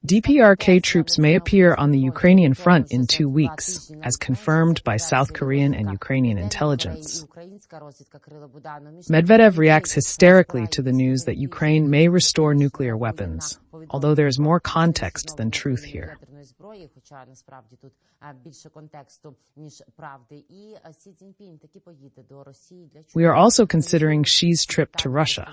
DPRK troops may appear on the Ukrainian front in 2 weeks, as confirmed by South Korean and Ukrainian intelligence. Medvedev reacts hysterically to the news that Ukraine may restore nuclear weapons, although there is more context than truth here. We are also considering Xi's trip to Russia.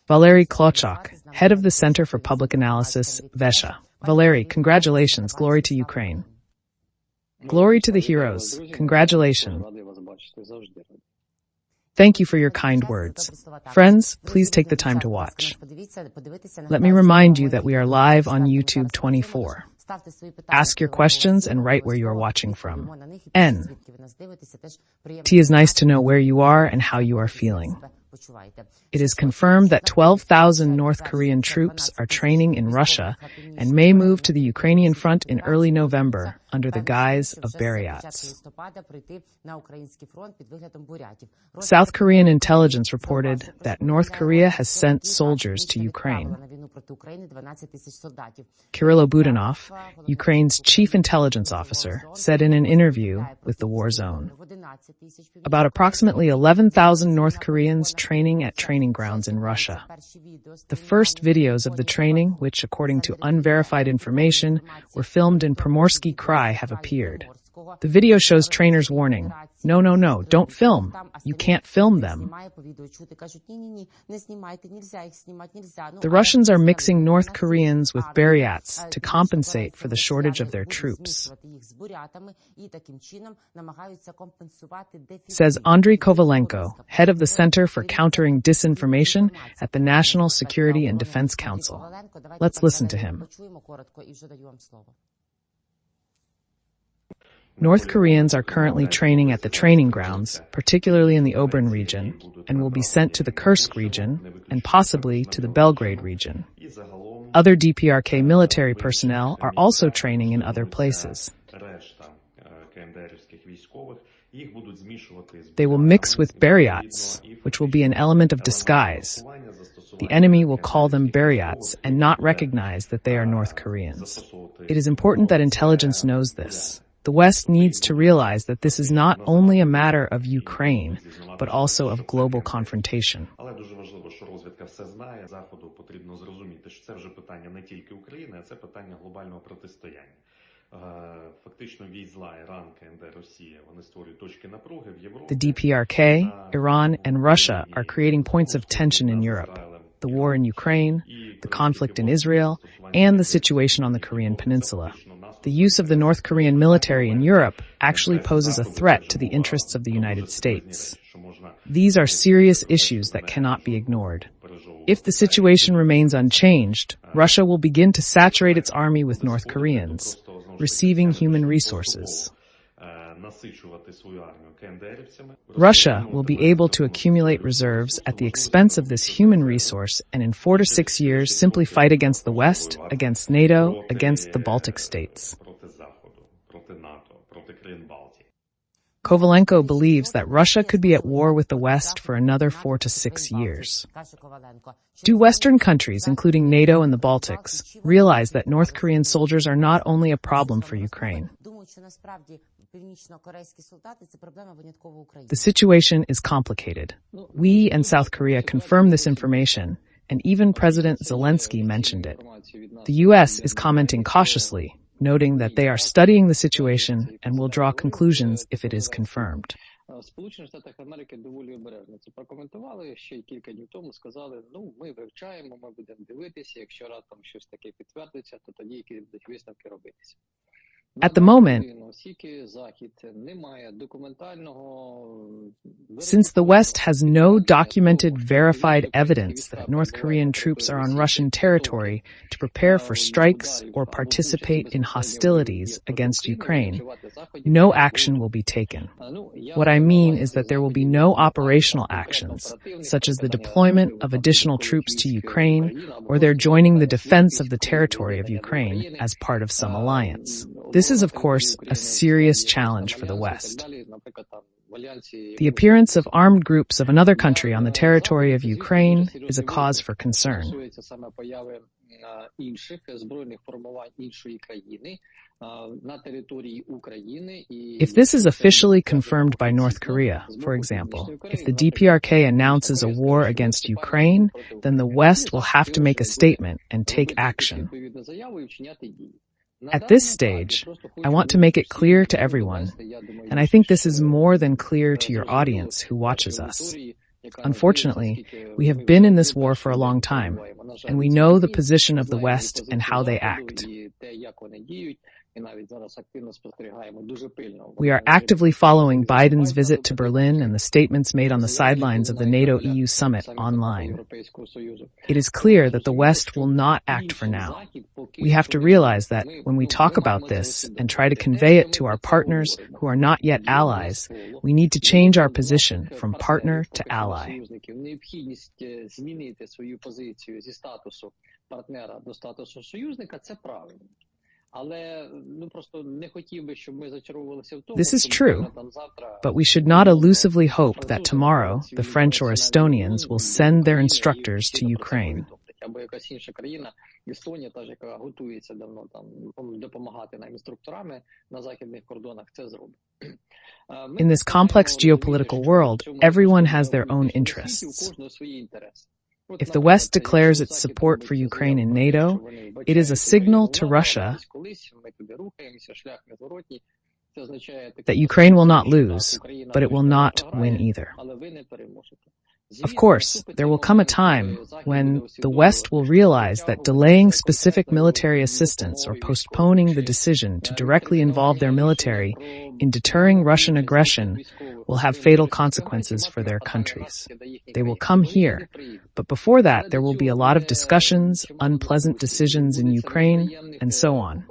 Valeriy Klochok, head of the Center for Public Analysis, Vesha. Valeriy, congratulations. Glory to Ukraine. Glory to the heroes. Congratulations. Thank you for your kind words. Friends, please take the time to watch. Let me remind you that we are live on YouTube 24. Ask your questions and write where you are watching from. N. T is nice to know where you are and how you are feeling. It is confirmed that 12,000 North Korean troops are training in Russia and may move to the Ukrainian front in early November under the guise of Buryats. South Korean intelligence reported that North Korea has sent soldiers to Ukraine. Kirillo Budanov, Ukraine's chief intelligence officer, said in an interview with the War Zone. About approximately 11,000 North Koreans training at training grounds in Russia. The first videos of the training, which according to unverified information were filmed in Primorsky Krai, have appeared. The video shows trainers warning, no, don't film. You can't film them. The Russians are mixing North Koreans with Buryats to compensate for the shortage of their troops, says Andriy Kovalenko, head of the Center for Countering Disinformation at the National Security and Defense Council. Let's listen to him. North Koreans are currently training at the training grounds, particularly in the Obryn region, and will be sent to the Kursk region and possibly to the Belgrade region. Other DPRK military personnel are also training in other places. They will mix with Buryats, which will be an element of disguise. The enemy will call them Buryats and not recognize that they are North Koreans. It is important that intelligence knows this. The West needs to realize that this is not only a matter of Ukraine, but also of global confrontation. The DPRK, Iran, and Russia are creating points of tension in Europe. The war in Ukraine, the conflict in Israel, and the situation on the Korean Peninsula. The use of the North Korean military in Europe actually poses a threat to the interests of the United States. These are serious issues that cannot be ignored. If the situation remains unchanged, Russia will begin to saturate its army with North Koreans, receiving human resources. Russia will be able to accumulate reserves at the expense of this human resource and in 4 to 6 years simply fight against the West, against NATO, against the Baltic states. Kovalenko believes that Russia could be at war with the West for another 4 to 6 years. Do Western countries, including NATO and the Baltics, realize that North Korean soldiers are not only a problem for Ukraine? The situation is complicated. We and South Korea confirm this information, and even President Zelensky mentioned it. The U.S. is commenting cautiously, noting that they are studying the situation and will draw conclusions if it is confirmed. Сполучені Штати Америки доволі обережно це прокоментували. Ще кілька днів тому сказали, ми вивчаємо, ми будемо дивитися, якщо раптом щось таке підтвердиться, то тоді які будуть висновки робитися. At the moment, since the West has no documented, verified evidence that North Korean troops are on Russian territory to prepare for strikes or participate in hostilities against Ukraine, no action will be taken. What I mean is that there will be no operational actions, such as the deployment of additional troops to Ukraine or their joining the defense of the territory of Ukraine as part of some alliance. This is, of course, a serious challenge for the West. The appearance of armed groups of another country on the territory of Ukraine is a cause for concern. інших збройних формувань іншої країни на території України. If this is officially confirmed by North Korea, for example, if the DPRK announces a war against Ukraine, then the West will have to make a statement and take action. At this stage, I want to make it clear to everyone, and I think this is more than clear to your audience who watches us. Unfortunately, we have been in this war for a long time, and we know the position of the West and how they act. We are actively following Biden's visit to Berlin and the statements made on the sidelines of the NATO-EU summit online. It is clear that the West will not act for now. We have to realize that when we talk about this and try to convey it to our partners who are not yet allies, we need to change our position from partner to ally. This is true, but we should not elusively hope that tomorrow the French or Estonians will send their instructors to Ukraine. In this complex geopolitical world, everyone has their own interests. If the West declares its support for Ukraine in NATO, it is a signal to Russia that Ukraine will not lose, but it will not win either. Of course, there will come a time when the West will realize that delaying specific military assistance or postponing the decision to directly involve their military in deterring Russian aggression will have fatal consequences for their countries. They will come here, but before that there will be a lot of discussions, unpleasant decisions in Ukraine, and so on.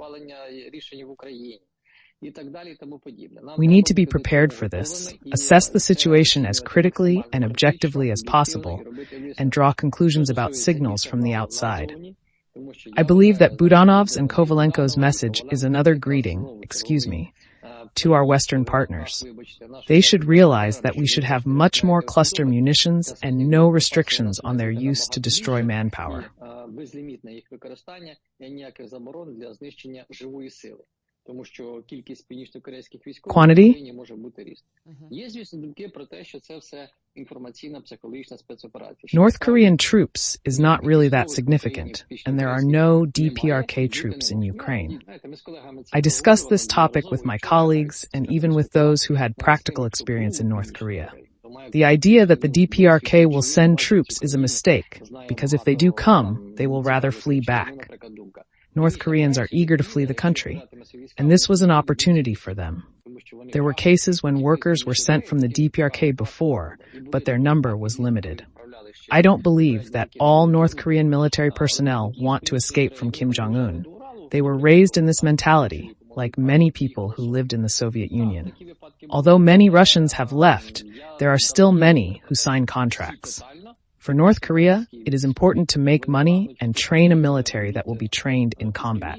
We need to be prepared for this, assess the situation as critically and objectively as possible, and draw conclusions about signals from the outside. I believe that Budanov's and Kovalenko's message is another greeting, to our Western partners. They should realize that we should have much more cluster munitions and no restrictions on their use to destroy manpower. Quantity? North Korean troops is not really that significant, and there are no DPRK troops in Ukraine. I discussed this topic with my colleagues and even with those who had practical experience in North Korea. The idea that the DPRK will send troops is a mistake, because if they do come, they will rather flee back. North Koreans are eager to flee the country, and this was an opportunity for them. There were cases when workers were sent from the DPRK before, but their number was limited. I don't believe that all North Korean military personnel want to escape from Kim Jong-un. They were raised in this mentality, like many people who lived in the Soviet Union. Although many Russians have left, there are still many who sign contracts. For North Korea, it is important to make money and train a military that will be trained in combat.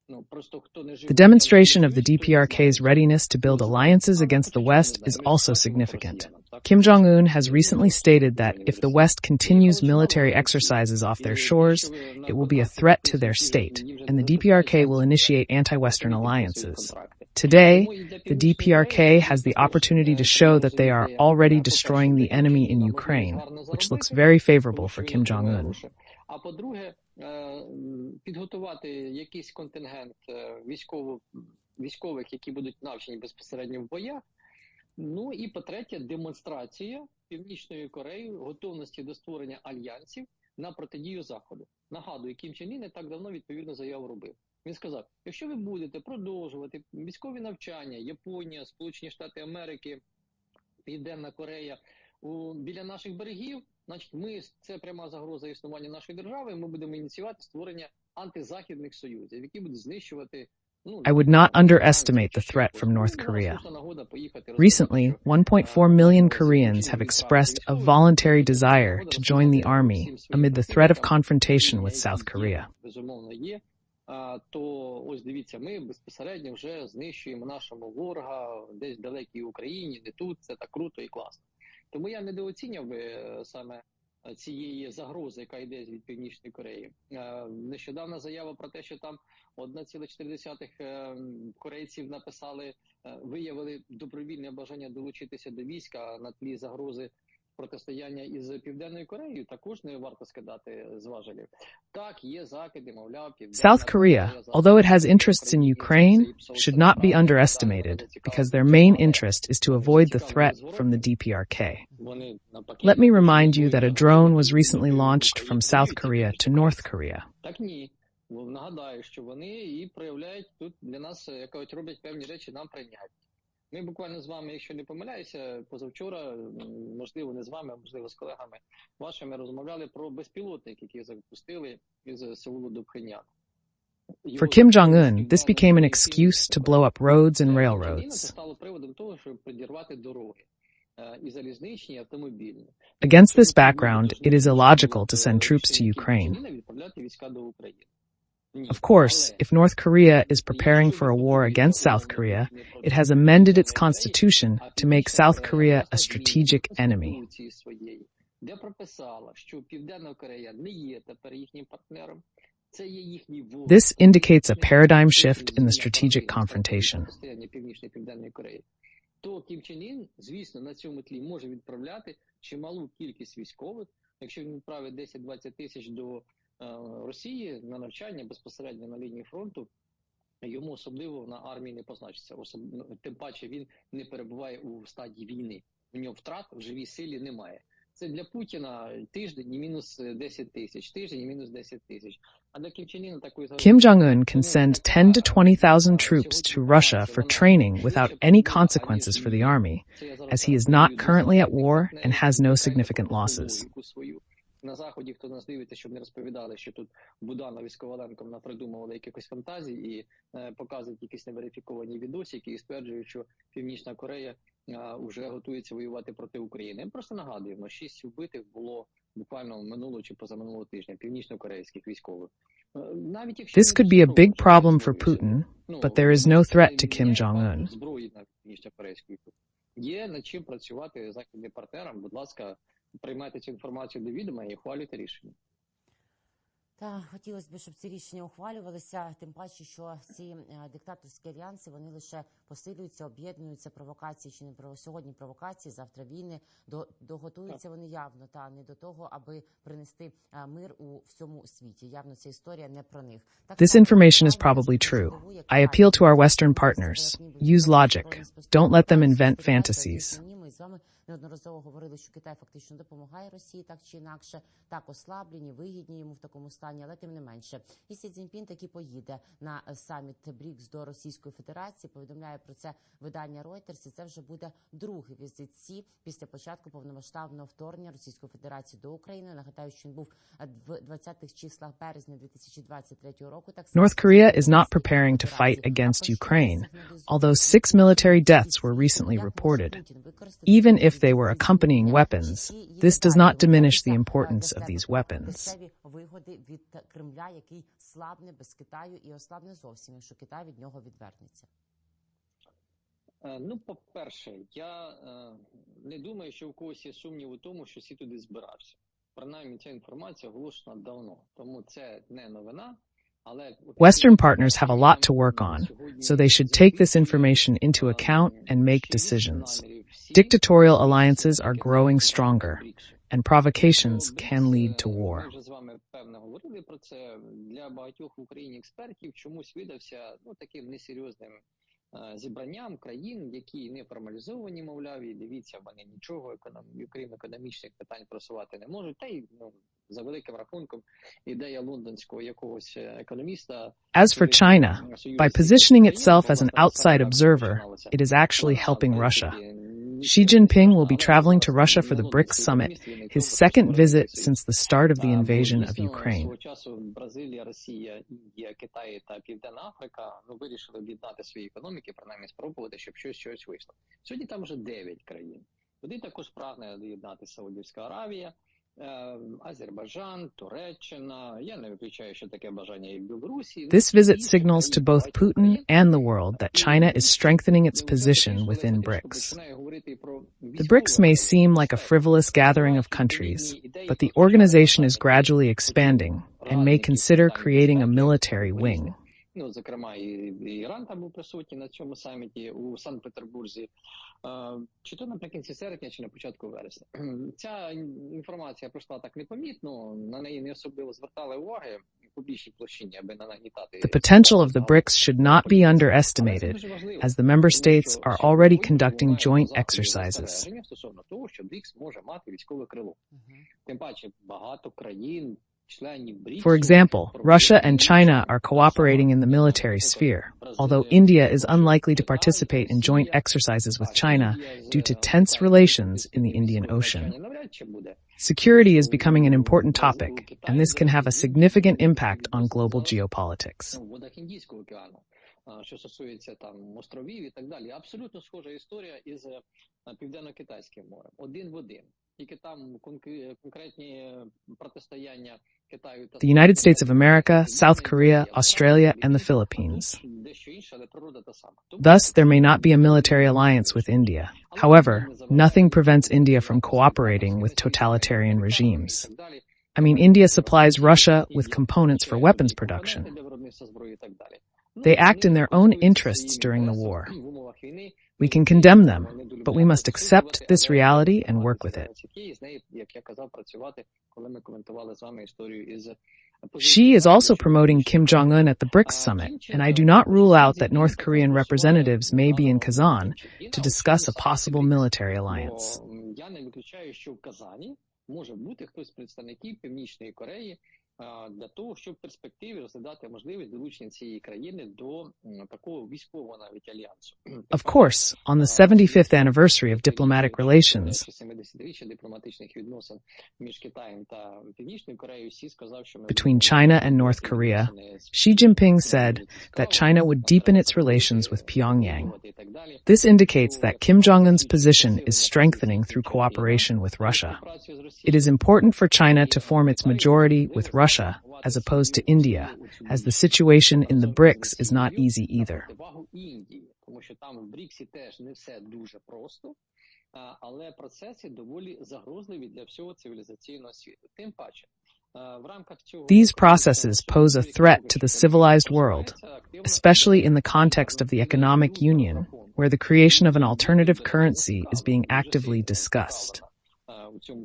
The demonstration of the DPRK's readiness to build alliances against the West is also significant. Kim Jong-un has recently stated that if the West continues military exercises off their shores, it will be a threat to their state, and the DPRK will initiate anti-Western alliances. Today, the DPRK has the opportunity to show that they are already destroying the enemy in Ukraine, which looks very favorable for Kim Jong-un. Підготувати якийсь контингент військових, які будуть навчені безпосередньо в боях. Ну і по-третє, демонстрація Північною Кореєю готовності до створення альянсів на протидію Заходу. Нагадую, Кім Чен Ін не так давно відповідну заяву робив. Він сказав, якщо ви будете продовжувати військові навчання, Японія, Сполучені Штати Америки, Південна Корея біля наших берегів, значить, це пряма загроза існування нашої держави, ми будемо ініціювати створення антизахідних союзів, які будуть знищувати. I would not underestimate the threat from North Korea. Recently, 1.4 million Koreans have expressed a voluntary desire to join the army amid the threat of confrontation with South Korea. То ось дивіться, ми безпосередньо вже знищуємо нашого ворога десь в далекій Україні, не тут, це так круто і класно. Тому я недооцінював би саме цієї загрози, яка йде від Північної Кореї. Нещодавна заява про те, що там 1,4 корейців виявили добровільне бажання долучитися до війська на тлі загрози протистояння із Південною Кореєю, також не варто скидати з важелів. Так, є закиди, мовляв, South Korea, although it has interests in Ukraine, should not be underestimated because their main interest is to avoid the threat from the DPRK. Let me remind you that a drone was recently launched from South Korea to North Korea. Так ні. Нагадаю, що вони і проявляють тут для нас, як роблять певні речі нам прийнятні. Ми буквально з вами, якщо не помиляюся, позавчора, можливо, не з вами, а можливо з колегами вашими, розмовляли про безпілотник, який запустили із Сеулу до Пхеньяна. For Kim Jong-un, this became an excuse to blow up roads and railroads. Це стало приводом того, щоб підірвати дороги, і залізничні, і автомобільні. Against this background, it is illogical to send troops to Ukraine. Відправляти війська до України. Of course, if North Korea is preparing for a war against South Korea, it has amended its constitution to make South Korea a strategic enemy. Де прописала, що Південна Корея не є тепер їхнім партнером. Це є їхній ворог. This indicates a paradigm shift in the strategic confrontation. Північної Південної Кореї. То Кім Чен Ін, звісно, на цьому тлі може відправляти чималу кількість військових. Якщо він відправить 10-20 тисяч до Росії на навчання безпосередньо на лінії фронту, йому особливо на армії не позначиться. Тим паче він не перебуває у стадії війни. У нього втрат в живій силі немає. Це для Путіна тиждень і мінус 10 тисяч, тиждень і мінус 10 тисяч. А для Кім Чен Іна такої... Kim Jong-un can send 10 to 20,000 troops to Russia for training without any consequences for the army, as he is not currently at war and has no significant losses. На Заході, хто нас дивиться, щоб не розповідали, що тут Буданов і Коваленко напридумували якихось фантазій і показують якісь неверифіковані відосики і стверджують, що Північна Корея вже готується воювати проти України. Ми просто нагадуємо, 6 вбитих було буквально минулого чи позаминулого тижня північно-корейських військових. This could be a big problem for Putin, but there is no threat to Kim Jong-un. Зброї на північно-корейської. Є над чим працювати західним партнерам. Будь ласка, приймайте цю інформацію до відома і ухвалюйте рішення. Та хотілося б, щоб ці рішення ухвалювалися, тим паче, що ці диктаторські альянси, вони лише посилюються, об'єднуються, провокації, чи не сьогодні провокації, завтра війни, доготуються вони явно, та не до того, аби принести мир у всьому світі. Явно ця історія не про них. This information is probably true. I appeal to our Western partners. Use logic. Don't let them invent fantasies. Ми з вами неодноразово говорили, що Китай фактично допомагає Росії так чи інакше, так ослаблені, вигідні йому в такому стані, але тим не менше. І Сі Цзіньпін таки поїде на саміт БРІКС до Російської Федерації, повідомляє про це видання Reuters, і це вже буде другий візит Сі після початку повномасштабного вторгнення Російської Федерації до України. Нагадаю, що він був в 20-х числах березня 2023 року. North Korea is not preparing to fight against Ukraine, although 6 military deaths were recently reported. Even if they were accompanying weapons, this does not diminish the importance of these weapons. Вигоди від Кремля, який слабне без Китаю і ослабне зовсім, якщо Китай від нього відвернеться. Ну, по-перше, я не думаю, що у когось є сумнів у тому, що Сі туди збирався. Принаймні, ця інформація оголошена давно, тому це не новина. Western partners have a lot to work on, so they should take this information into account and make decisions. Dictatorial alliances are growing stronger, and provocations can lead to war. Ми вже з вами певно говорили про це. Для багатьох в Україні експертів чомусь видався таким несерйозним зібранням країн, які не формалізовані, мовляв, і дивіться, вони нічого, крім економічних питань, просувати не можуть. Та й за великим рахунком ідея лондонського якогось економіста. As for China, by positioning itself as an outside observer, it is actually helping Russia. Xi Jinping will be traveling to Russia for the BRICS summit, his second visit since the start of the invasion of Ukraine. Свого часу Бразилія, Росія, Індія, Китай та Південна Африка вирішили об'єднати свої економіки, принаймні спробувати, щоб щось вийшло. Сьогодні там вже 9 країн. Туди також прагне доєднатися Саудівська Аравія. Азербайджан, Туреччина, я не виключаю, що таке бажання і в Білорусі. This visit signals to both Putin and the world that China is strengthening its position within BRICS. The BRICS may seem like a frivolous gathering of countries, but the organization is gradually expanding and may consider creating a military wing. Ну, зокрема, і Іран там був присутній на цьому саміті у Санкт-Петербурзі, чи то наприкінці серпня, чи на початку вересня. Ця інформація пройшла так непомітно, на неї не особливо звертали уваги в публічній площині, аби не нагнітати. The potential of the BRICS should not be underestimated, as the member states are already conducting joint exercises. Стосовно того, що БРІКС може мати військове крило. Тим паче, багато країн, For example, Russia and China are cooperating in the military sphere, although India is unlikely to participate in joint exercises with China due to tense relations in the Indian Ocean. Security is becoming an important topic, and this can have a significant impact on global geopolitics. Що стосується там островів і так далі, абсолютно схожа історія із Південно-Китайським морем. Один в один. Тільки там конкретні протистояння Китаю та The United States of America, South Korea, Australia, and the Philippines. Дещо інше, але природа та сама. Thus, there may not be a military alliance with India. However, nothing prevents India from cooperating with totalitarian regimes. I mean, India supplies Russia with components for weapons production. They act in their own interests during the war. We can condemn them, but we must accept this reality and work with it. Xi is also promoting Kim Jong-un at the BRICS summit, and I do not rule out that North Korean representatives may be in Kazan to discuss a possible military alliance. Може бути хтось з представників Північної Кореї для того, щоб в перспективі розглядати можливість долучення цієї країни до такого військового навіть альянсу. Of course, on the 75th anniversary of diplomatic relations, 70-річчя дипломатичних відносин між Китаєм та Північною Кореєю, Сі сказав, що between China and North Korea, Xi Jinping said that China would deepen its relations with Pyongyang. This indicates that Kim Jong-un's position is strengthening through cooperation with Russia. It is important for China to form its majority with Russia, as opposed to India, as the situation in the BRICS is not easy either. Тому що там в БРІКСі теж не все дуже просто, але процеси доволі загрозливі для всього цивілізаційного світу. Тим паче, these processes pose a threat to the civilized world, especially in the context of the economic union, where the creation of an alternative currency is being actively discussed.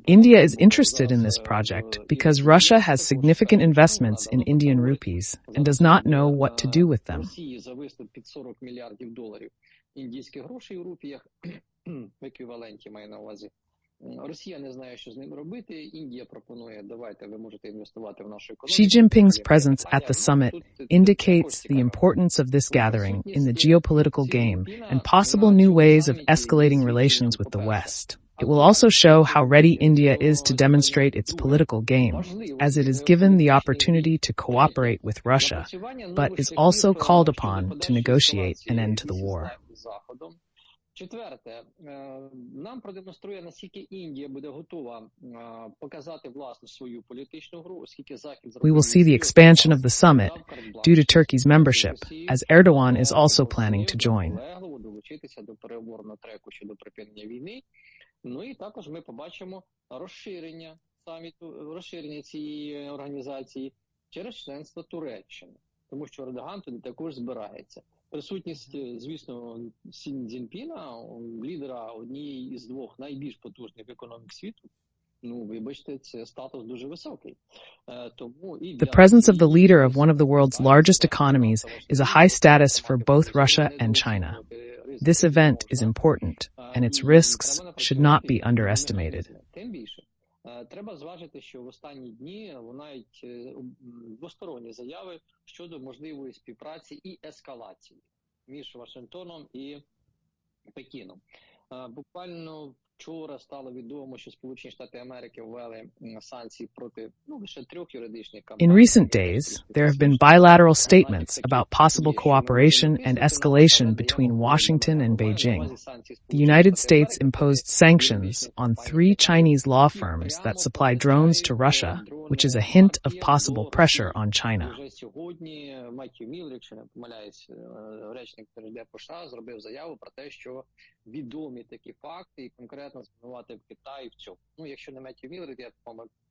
India is interested in this project because Russia has significant investments in Indian rupees and does not know what to do with them. Xi Jinping's presence at the summit indicates the importance of this gathering in the geopolitical game and possible new ways of escalating relations with the West. It will also show how ready India is to demonstrate its political game, as it is given the opportunity to cooperate with Russia, but is also called upon to negotiate an end to the war. Четверте, нам продемонструє, наскільки Індія буде готова показати власну свою політичну гру, оскільки Захід We will see the expansion of the summit due to Turkey's membership, as Erdogan is also planning to join. Долучитися до переговорного треку щодо припинення війни. Ну і також ми побачимо розширення саміту, розширення цієї організації через членство Туреччини, тому що Ердоган туди також збирається. Присутність, звісно, Сі Цзіньпіна, лідера однієї із двох найбільш потужних економік світу, ну, вибачте, це статус дуже високий. Тому і The presence of the leader of one of the world's largest economies is a high status for both Russia and China. This event is important, and its risks should not be underestimated. Тим більше, треба зважити, що в останні дні лунають двосторонні заяви щодо можливої співпраці і ескалації між Вашингтоном і Пекіном. Буквально Вчора стало відомо, що Сполучені Штати Америки ввели санкції проти лише 3 юридичних компаній. In recent days, there have been bilateral statements about possible cooperation and escalation between Washington and Beijing. The United States imposed sanctions on 3 Chinese law firms that supply drones to Russia, which is a hint of possible pressure on China. Вже сьогодні Меттью Міллер, якщо не помиляюсь, речник США, зробив заяву про те, що відомі такі факти і конкретно звинуватив Китай в цьому. Якщо не Меттью Міллер, я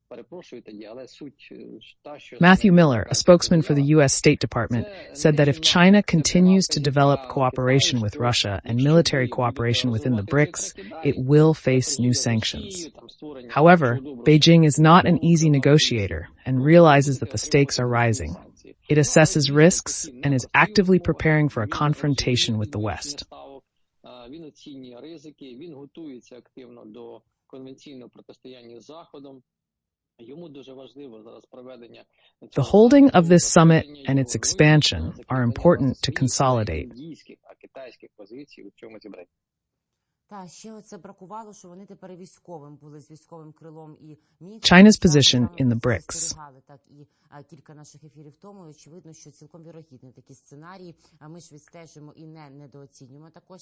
перепрошую тоді, але суть та, що... Matthew Miller, a spokesman for the U.S. State Department, said that if China continues to develop cooperation with Russia and military cooperation within the BRICS, it will face new sanctions. However, Beijing is not an easy negotiator and realizes that the stakes are rising. It assesses risks and is actively preparing for a confrontation with the West. Він оцінює ризики, він готується активно до конвенційного протистояння з Заходом. Йому дуже важливо зараз проведення... The holding of this summit and its expansion are important to consolidate. ...а китайських позицій у цьому зібранні. Та ще оце бракувало, що вони тепер військовим були з військовим крилом і China's position in the BRICS. Так і кілька наших ефірів тому. Очевидно, що цілком вірогідний такі сценарії. А ми ж відстежимо і недооцінюємо також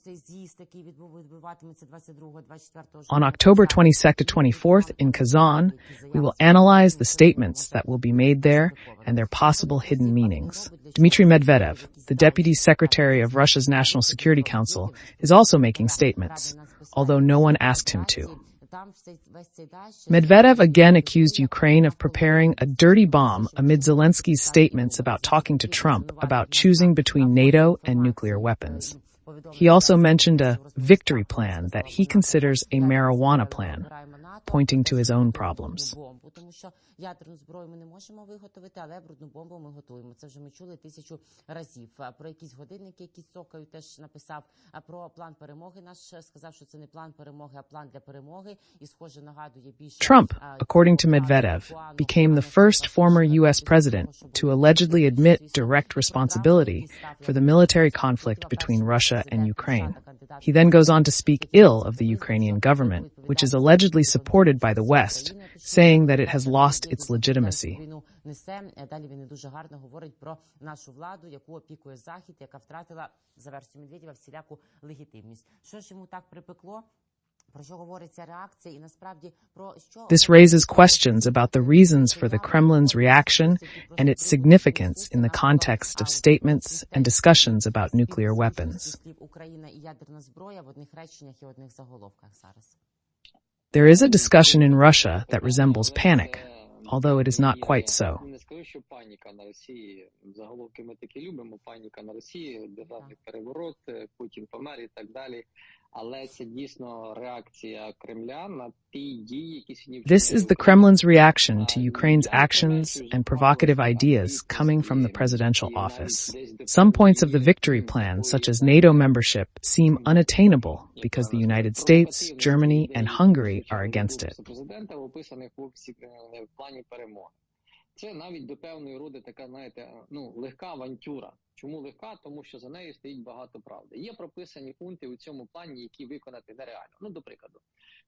цей з'їзд, який відбуватиметься 22-24 On October 22nd to 24th in Kazan, we will analyze the statements that will be made there and their possible hidden meanings. Dmitry Medvedev, the Deputy Secretary of Russia's National Security Council, is also making statements, although no one asked him to. Medvedev again accused Ukraine of preparing a dirty bomb amid Zelensky's statements about talking to Trump about choosing between NATO and nuclear weapons. He also mentioned a victory plan that he considers a marijuana plan, pointing to his own problems. Тому що ядерну зброю ми не можемо виготовити, але брудну бомбу ми готуємо. Це вже ми чули 1000 разів. Про якісь годинники, які цокають, теж написав. А про план перемоги наш сказав, що це не план перемоги, а план для перемоги. І, схоже, нагадує більше... Trump, according to Medvedev, became the first former U.S. president to allegedly admit direct responsibility for the military conflict between Russia and Ukraine. He then goes on to speak ill of the Ukrainian government, which is allegedly supported by the West, saying that it has lost its legitimacy. Далі він дуже гарно говорить про нашу владу, яку опікує Захід, яка втратила, за версією Медведєва, всіляку легітимність. Що ж йому так припекло? Про що говориться реакція і насправді про що... This raises questions about the reasons for the Kremlin's reaction and its significance in the context of statements and discussions about nuclear weapons. Україна і ядерна зброя в одних реченнях і одних заголовках зараз. There is a discussion in Russia that resembles panic, although it is not quite so. Не скажу, що паніка на Росії. Заголовки ми таки любимо. Паніка на Росії, державний переворот, Путін помер і так далі. Але це дійсно реакція Кремля на ті дії, які сьогодні... This is the Kremlin's reaction to Ukraine's actions and provocative ideas coming from the presidential office. Some points of the victory plan, such as NATO membership, seem unattainable because the United States, Germany, and Hungary are against it. Президента описаний в плані перемоги. Це навіть до певної роди така, знаєте, легка авантюра. Чому легка? Тому що за нею стоїть багато правди. Є прописані пункти у цьому плані, які виконати нереально. До прикладу,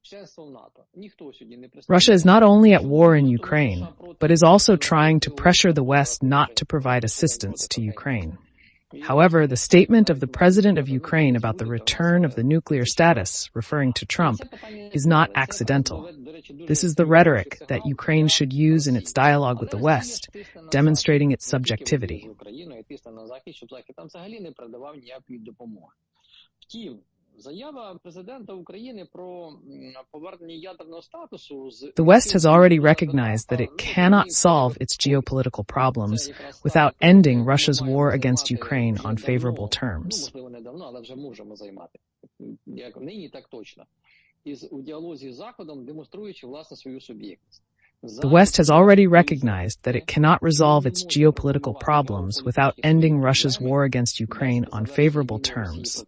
членство в НАТО. Ніхто сьогодні не представляє. Russia is not only at war in Ukraine, but is also trying to pressure the West not to provide assistance to Ukraine. However, the statement of the President of Ukraine about the return of the nuclear status, referring to Trump, is not accidental. This is the rhetoric that Ukraine should use in its dialogue with the West, demonstrating its subjectivity. Заява президента України про повернення ядерного статусу з... The West has already recognized that it cannot solve its geopolitical problems without ending Russia's war against Ukraine on favorable terms. Можливо, не давно, але вже можемо займати. Як нині, так точно. У діалозі з Заходом, демонструючи, власне, свою суб'єктність. The West has already recognized that it cannot resolve its geopolitical problems without ending Russia's war against Ukraine on favorable terms.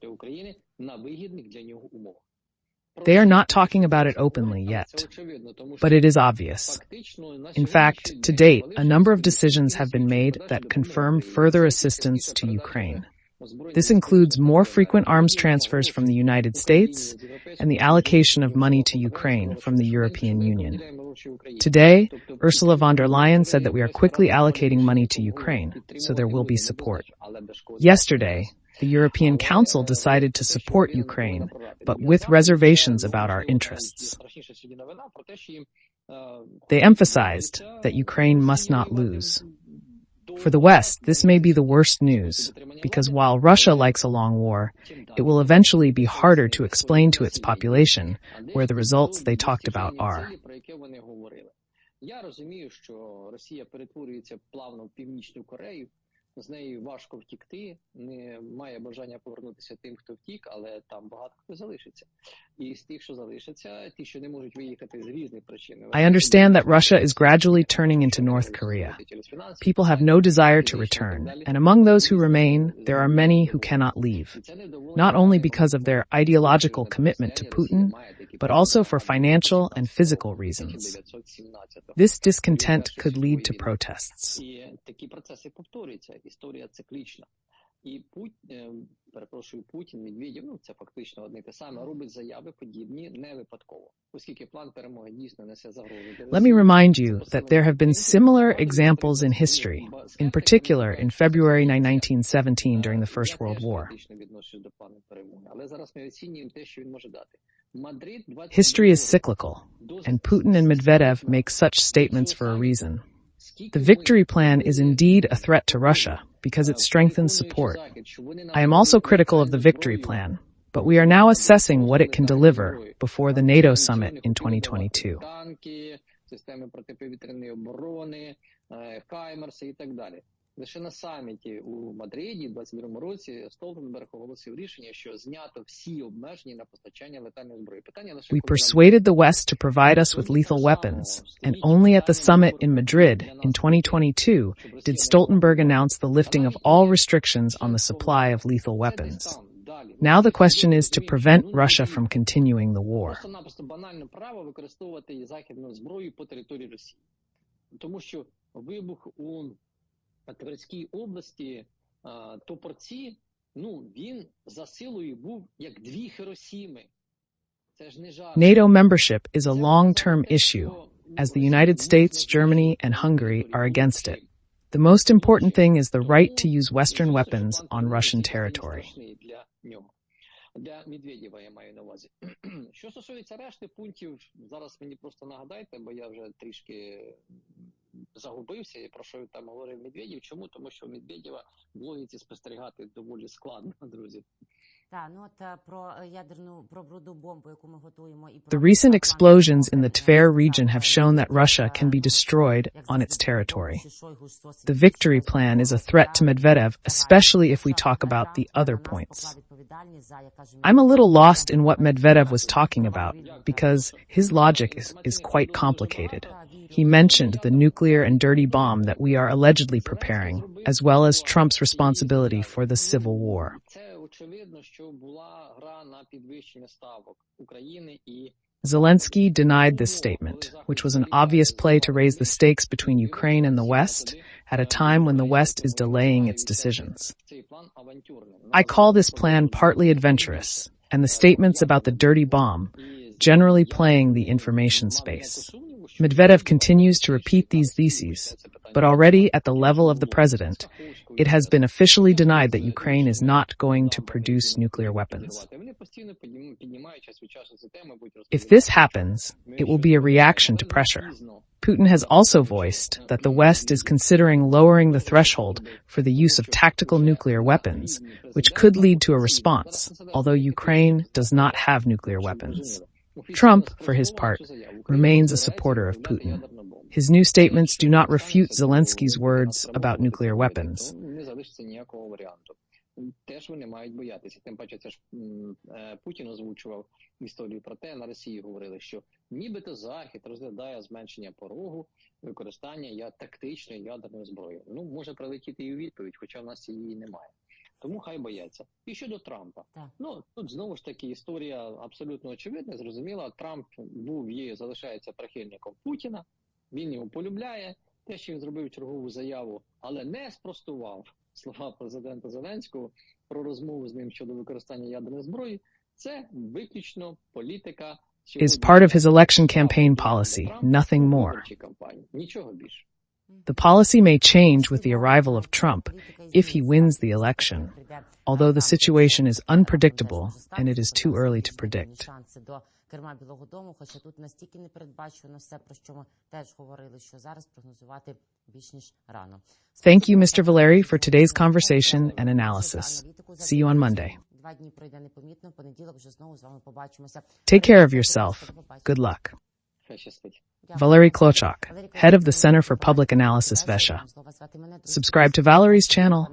They are not talking about it openly yet, but it is obvious. In fact, to date, a number of decisions have been made that confirm further assistance to Ukraine. This includes more frequent arms transfers from the United States and the allocation of money to Ukraine from the European Union. Today, Ursula von der Leyen said that we are quickly allocating money to Ukraine, so there will be support. Yesterday, the European Council decided to support Ukraine, but with reservations about our interests. They emphasized that Ukraine must not lose. For the West, this may be the worst news, because while Russia likes a long war, it will eventually be harder to explain to its population where the results they talked about are. Я розумію, що Росія перетворюється плавно в Північну Корею, з нею важко втікти, немає бажання повернутися тим, хто втік, але там багато хто залишиться. І з тих, що залишаться, ті, що не можуть виїхати з різних причин. I understand that Russia is gradually turning into North Korea. People have no desire to return, and among those who remain, there are many who cannot leave, not only because of their ideological commitment to Putin, but also for financial and physical reasons. This discontent could lead to protests. Історія циклічна. І Путін, Медведєв, це фактично одне те саме, робить заяви подібні не випадково, оскільки план перемоги дійсно несе загрозу. Let me remind you that there have been similar examples in history, in particular in February 1917 during the First World War. Але зараз ми оцінюємо те, що він може дати. History is cyclical, and Putin and Medvedev make such statements for a reason. The victory plan is indeed a threat to Russia because it strengthens support. I am also critical of the victory plan, but we are now assessing what it can deliver before the NATO summit in 2022. Лише на саміті у Мадриді в 2022 році Столтенберг оголосив рішення, що знято всі обмеження на постачання летальної зброї. We persuaded the West to provide us with lethal weapons, and only at the summit in Madrid in 2022 did Stoltenberg announce the lifting of all restrictions on the supply of lethal weapons. Now the question is to prevent Russia from continuing the war. Просто-напросто банальне право використовувати західну зброю по території Росії. Тому що вибух у Тверській області, Топорці, він за силою був як дві Хіросіми. Це ж не жарт. NATO membership is a long-term issue, as the United States, Germany, and Hungary are against it. The most important thing is the right to use Western weapons on Russian territory. Для Медведєва я маю на увазі. Що стосується решти пунктів, зараз мені просто нагадайте, бо я вже трішки загубився і про що там говорив Медведєв. Чому? Тому що Медведєва в логіці спостерігати доволі складно, друзі. The recent explosions in the Tver region have shown that Russia can be destroyed on its territory. The victory plan is a threat to Medvedev, especially if we talk about the other points. I'm a little lost in what Medvedev was talking about, because his logic is quite complicated. He mentioned the nuclear and dirty bomb that we are allegedly preparing, as well as Trump's responsibility for the civil war. Zelensky denied this statement, which was an obvious play to raise the stakes between Ukraine and the West at a time when the West is delaying its decisions. I call this plan partly adventurous, and the statements about the dirty bomb generally playing the information space. Medvedev continues to repeat these theses, but already at the level of the president, it has been officially denied that Ukraine is not going to produce nuclear weapons. If this happens, it will be a reaction to pressure. Putin has also voiced that the West is considering lowering the threshold for the use of tactical nuclear weapons, which could lead to a response, although Ukraine does not have nuclear weapons. Trump, for his part, remains a supporter of Putin. His new statements do not refute Zelensky's words about nuclear weapons. Теж вони мають боятися. Тим паче, це ж Путін озвучував історію про те, на Росії говорили, що нібито Захід розглядає зменшення порогу використання тактичної ядерної зброї. Може прилетіти і у відповідь, хоча в нас її немає. Тому хай бояться. І щодо Трампа. Тут знову ж таки історія абсолютно очевидна, зрозуміла. Трамп був і залишається прихильником Путіна, він його полюбляє. Те, що він зробив чергову заяву, але не спростував слова президента Зеленського про розмову з ним щодо використання ядерної зброї, це виключно політика. Is part of his election campaign policy, nothing more. Нічого більше. The policy may change with the arrival of Trump if he wins the election, although the situation is unpredictable and it is too early to predict. Керма Білого Дому, хоча тут настільки непередбачено все, про що ми теж говорили, що зараз прогнозувати більш ніж рано. Thank you, Mr. Valeriy, for today's conversation and analysis. See you on Monday. 2 дні пройде непомітно, в понеділок вже знову з вами побачимося. Take care of yourself. Good luck. Хай щастить. Valeriy Klochok, head of the Center for Public Analysis Vesha. Subscribe to Valeriy's channel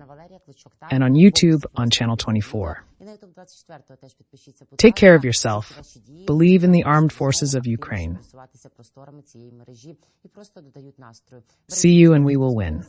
and on YouTube on Channel 24. Take care of yourself. Believe in the armed forces of Ukraine. See you and we will win.